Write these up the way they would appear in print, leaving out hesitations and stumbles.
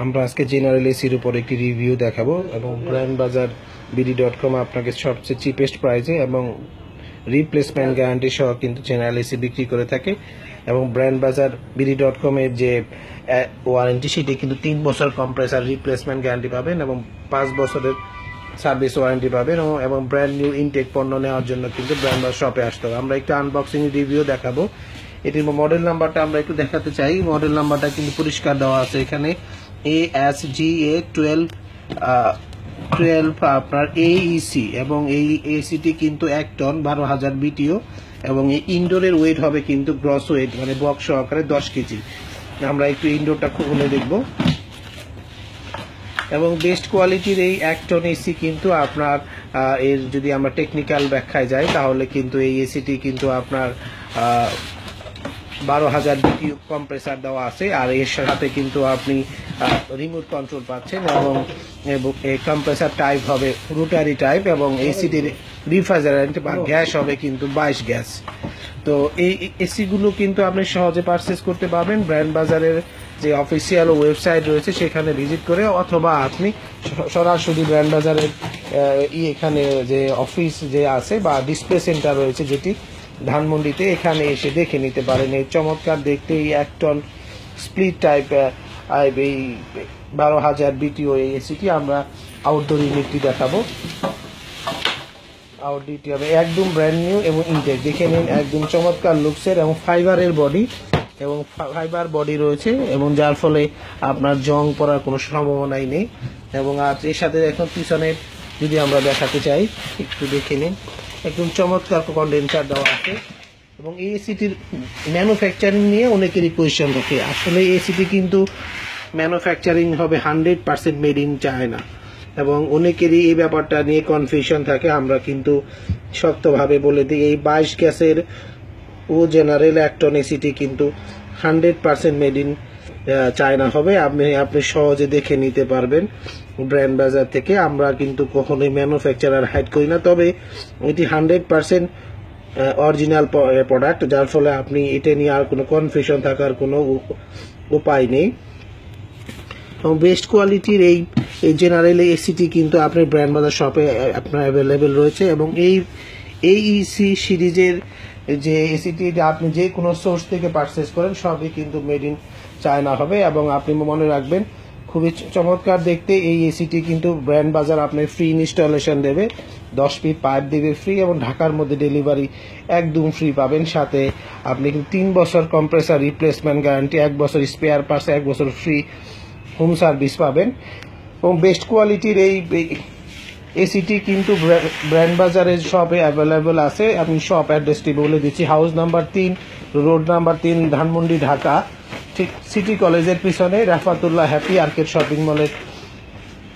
আমরা আজকে জেনারেল এসির উপর একটি রিভিউ দেখাবো এবং ব্র্যান্ড বাজার BD.com আপনাকে সবচেয়ে চিপেস্ট প্রাইসে এবং রিপ্লেসমেন্ট গ্যারান্টি সহ কিন্তু জেনারেল এসি বিক্রি করে থাকে এবং ব্র্যান্ড বাজার BD.com এর যে ওয়ারেন্টি সেটি কিন্তু 3 বছর কম্প্রেসার রিপ্লেসমেন্ট গ্যারান্টি পাবেন এবং 5 বছরের সার্ভিস ওয়ারেন্টি পাবেন এবং ব্র্যান্ড নিউ ইনটেক পণ্য নেওয়ার জন্য কিন্তু ব্র্যান্ড বাজার শপে আসতে হবে। আমরা একটু আনবক্সিং রিভিউ দেখাবো। এটির মডেল নাম্বারটা আমরা একটু দেখাতে চাই। মডেল নাম্বারটা কিন্তু পরিষ্কার দেওয়া আছে এখানে ASGA12 আপনার AEC এবং এই এসিটি কিন্তু 1 টন 12,000 BTU এবং এই ইনডোরের ওয়েট হবে কিন্তু গ্রস ওয়েট মানে বক্স সহকারে 10 কেজি। আমরা একটু ইনডোরটা খুলে দেখব এবং বেস্ট কোয়ালিটির এই 1 টন এসি কিন্তু আপনার এর যদি আমরা টেকনিক্যাল ব্যাখ্যায় যাই তাহলে কিন্তু এই এসিটি কিন্তু আপনার 12,000 BTU কম্প্রেসার দেওয়া আছে আর এর সাথে কিন্তু আপনি রিমোট কন্ট্রোল পাচ্ছেন এবং এই কম্প্রেসার টাইপ হবে রোটারি টাইপ এবং এসিটির রিফ্রিজারেন্ট বা গ্যাস হবে কিন্তু 22 গ্যাস। তো এই এসিগুলো কিন্তু আপনি সহজে পারচেজ করতে পারবেন ব্র্যান্ড বাজারের যে অফিসিয়াল ওয়েবসাইট রয়েছে সেখানে ভিজিট করে অথবা আপনি সরাসরি ব্র্যান্ড বাজারের এখানে যে অফিস যে আছে বা ডিসপ্লে সেন্টার রয়েছে যেটি ধানমন্ডিতে এখানে এসে দেখে নিতে পারেন। এই চমৎকার দেখতে এই 1 টন স্প্লিট টাইপ এই 12,000 BTU এই এসিটি আমরা আউটডোর ইউনিটটি দেখাবো। আউটডোরটি হবে একদম ব্র্যান্ড নিউ এবং ইনটেক, দেখে নিন একদম চমৎকার লুকসের এবং ফাইবারের বডি এবং ফাইবার বডি রয়েছে এবং যার ফলে আপনার জং পড়ার কোনো সম্ভাবনাই নেই এবং আর এর সাথে এখন পিছনে যদি আমরা দেখাতে চাই একটু দেখে নিন একদম চমৎকার কন্ডেন্সার দেওয়া আছে এবং এই এসিটির ম্যানুফ্যাকচারিং নিয়ে অনেকেরই কোয়েশ্চেন থাকে। আসলে এই এসিটি কিন্তু ম্যানুফ্যাকচারিং হবে 100% মেড ইন চায়না এবং অনেকেরই এই ব্যাপারটা নিয়ে কনফিউশন থাকে। আমরা কিন্তু শক্তভাবে বলে দিই এই 22 গ্যাসের ও জেনারেল 1 টন এসিটি কিন্তু 100% মেড ইন চায়না হবে। আপনি সহজে দেখে নিতে পারবেন ব্র্যান্ড বাজার থেকে। আমরা কিন্তু কখনোই ম্যানুফ্যাকচারার হাইড করি না, তবে এটি 100% অরিজিনাল প্রোডাক্ট, যার ফলে আপনি এটা নিয়ে আর কোনো কনফিউশন থাকার কোনো উপায় নেই। এবং বেস্ট কোয়ালিটির এই জেনারেল এসিটি কিন্তু আপনার ব্র্যান্ড বাজার শপে আপনার অ্যাভেলেবেল রয়েছে এবং এই AEC সিরিজের যে এসিটি আপনি যে কোনো সোর্স থেকে পারচেস করেন সবই কিন্তু মেড ইন চায়না হবে এবং আপনি মনে রাখবেন খুবই চমৎকার দেখতে এই এসিটি কিন্তু ব্র্যান্ড বাজার আপনার ফ্রি ইনস্টলেশন দেবে, 10 ফিট পাইপ দেবে ফ্রি এবং ঢাকার মধ্যে ডেলিভারি একদম ফ্রি পাবেন। সাথে আপনি 3 বছর কম্প্রেসার রিপ্লেসমেন্ট গ্যারান্টি, 1 বছর স্পেয়ার পার্টস, 1 বছর ফ্রি হোম সার্ভিস পাবেন এবং বেস্ট কোয়ালিটির এই এসিটি কিন্তু ব্র্যান্ড বাজারের শপে অ্যাভেলেবেল আছে। আমি শপ অ্যাড্রেসটি বলে দিচ্ছি, house number 3 road number 3 Dhanmondi Dhaka, ঠিক সিটি কলেজের পিছনে রাফাতুল্লাহ হ্যাপি আর্কেড শপিং মলের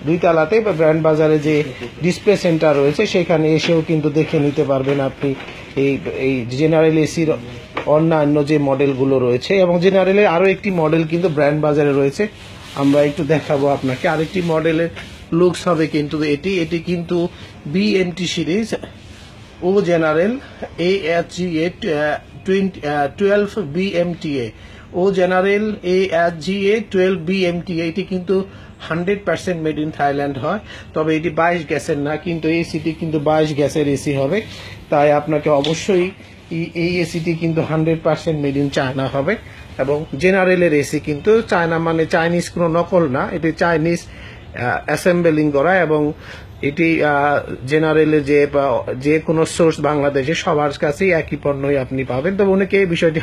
2 তলাতে ব্র্যান্ড বাজারে যে ডিসপ্লে সেন্টার রয়েছে সেখানে এসেও কিন্তু দেখে নিতে পারবেন আপনি এই জেনারেল এসির অন্যান্য যে মডেলগুলো রয়েছে এবং জেনারেলের আরও একটি মডেল কিন্তু ব্র্যান্ড বাজারে রয়েছে, আমরা একটু দেখাবো আপনাকে। আরেকটি মডেলের লুকস হবে কিন্তু এটি কিন্তু BMT সিরিজ ও জেনারেল ASGA12 BMTA ও জেনারেল ASGA12 BMTA এটি কিন্তু 100% মেড ইন থাইল্যান্ড হয়, তবে এটি 22 গ্যাসের না, কিন্তু এই এসিটি কিন্তু 22 গ্যাসের এসি হবে। তাই আপনাকে অবশ্যই এই এসিটি কিন্তু 100% মেড ইন চায়না হবে এবং জেনারেলের এসি কিন্তু চায়না মানে চাইনিজ কোনো নকল না, এটি চাইনিজ অ্যাসেম্বলিং করা এবং এটি জেনারেলে যে কোনো সোর্স বাংলাদেশে সবার কাছেই একই পণ্যই আপনি পাবেন। তবে অনেকে এই বিষয়টি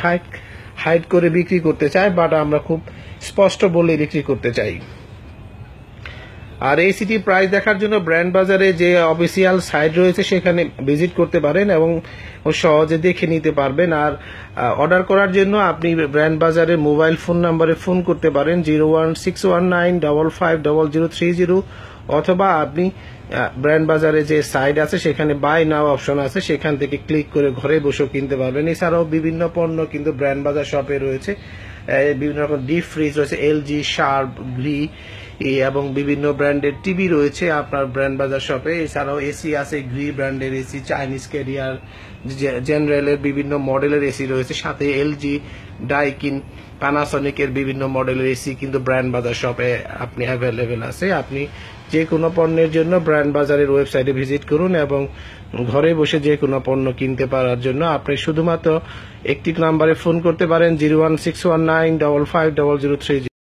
হাইড করে বিক্রি করতে চায়, বাট আমরা খুব স্পষ্ট বলে বিক্রি করতে চাই। আর এসিটি প্রাইস দেখার জন্য ব্র্যান্ড বাজারে যে অফিসিয়াল সাইট রয়েছে সেখানে ভিজিট করতে পারেন এবং সহজে দেখে নিতে পারবেন। আর অর্ডার করার জন্য আপনি ব্র্যান্ড বাজারের মোবাইল ফোন নাম্বারে ফোন করতে পারেন 01619550030 অথবা আপনি ব্র্যান্ড বাজারে যে সাইট আছে সেখানে বাই নাও অপশন আছে, সেখান থেকে ক্লিক করে ঘরে বসেও কিনতে পারবেন। এছাড়াও বিভিন্ন পণ্য কিন্তু ব্র্যান্ড বাজার শপে রয়েছে, বিভিন্ন রকম ডিপ ফ্রিজ রয়েছে, LG, শার্প, গ্রি এবং বিভিন্ন ব্র্যান্ডের টিভি রয়েছে আপনার ব্র্যান্ড বাজার শপে। এছাড়াও এসি আছে, গ্রি ব্র্যান্ডের এসি, চাইনিজ ক্যারিয়ার, জেনারেলের বিভিন্ন মডেলের এসি রয়েছে, সাথে LG, ডাইকিন প্যানাসনিকের বিভিন্ন মডেলের এসি কিন্তু ব্র্যান্ড বাজার শপে আপনি অ্যাভেলেবেল আছে। আপনি যে কোনো পণ্যের জন্য ব্র্যান্ড বাজারের ওয়েবসাইটে ভিজিট করুন এবং ঘরে বসে যে কোনো পণ্য কিনতে পারার জন্য আপনি শুধুমাত্র একটি নাম্বারে ফোন করতে পারেন 01619550030।